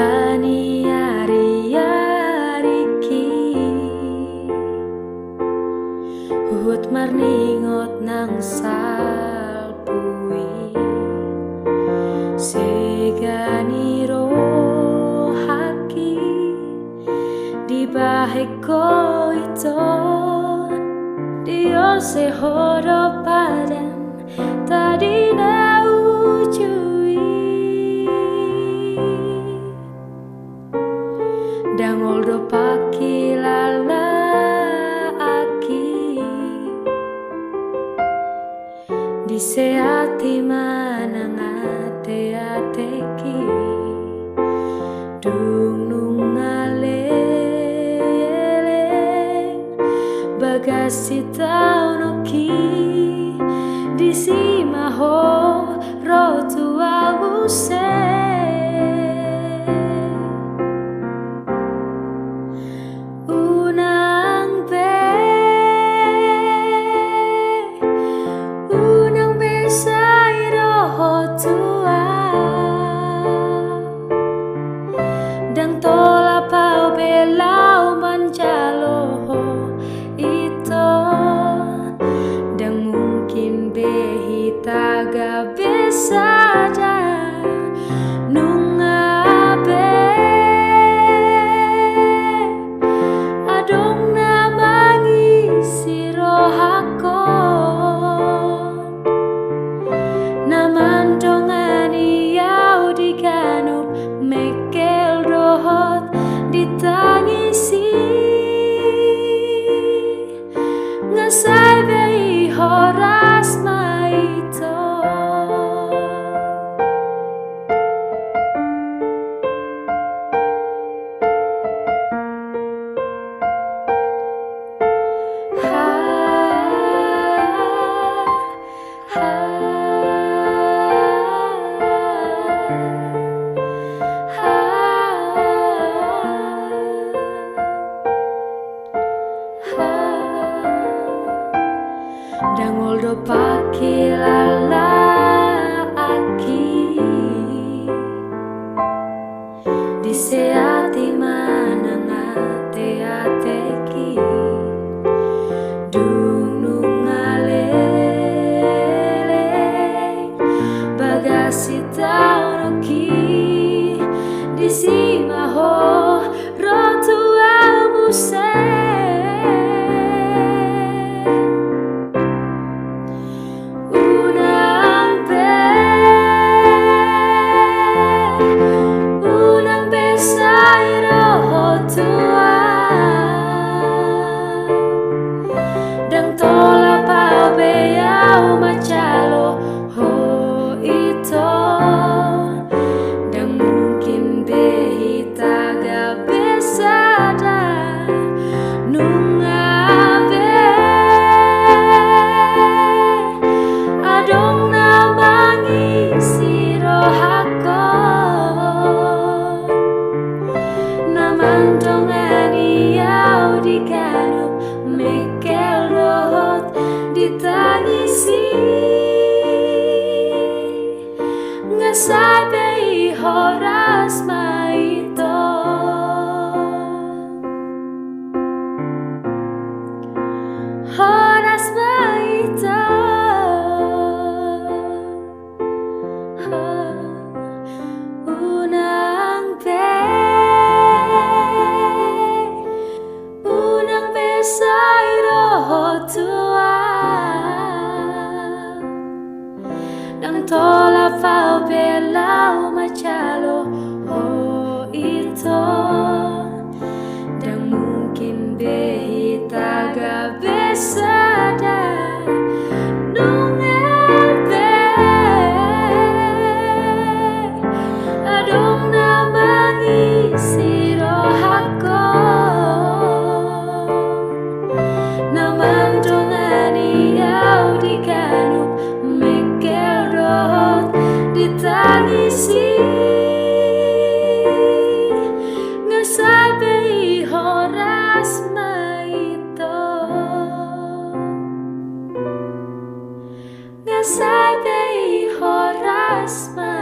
Hani ari-ariki Uhut marningot nang salpui Segani rohaki Di baheko ito Dio se horo padam Tadi na ujui Dangol do pakilala aki Di seati manang ate-ateki Dung nungaleleng Bagasi taunoki Di simaho rotua use Dang tola pau belau manjaloho ito Dang mungkin behita gabe saja nungabe Adong namangi si rohako Namandongani yau diganup mekel dohot ditangisi Ngasai bei horas maito Dangol do pakilala aki Di seati manang ate-ateki Dung nungaleleng Bagasi taunoki Di simaho rotua muse Dang tola pau beyau macalo ho ito Dang mungkin behita gabe sada nungabe Adong namangi si rohako Namandongani yau dikanup mekel dohot ditangisi Ngasai bei horas maito Horas maito Unang besai rohotua Dang tola pau belau macalo oh ito Dang mungkin behita gabe sada nungabe Adong namangi si rohako Namandongani yau dikanup mekel dohot ditangisi Ngasai bei horas maito Ngasai bei horas maito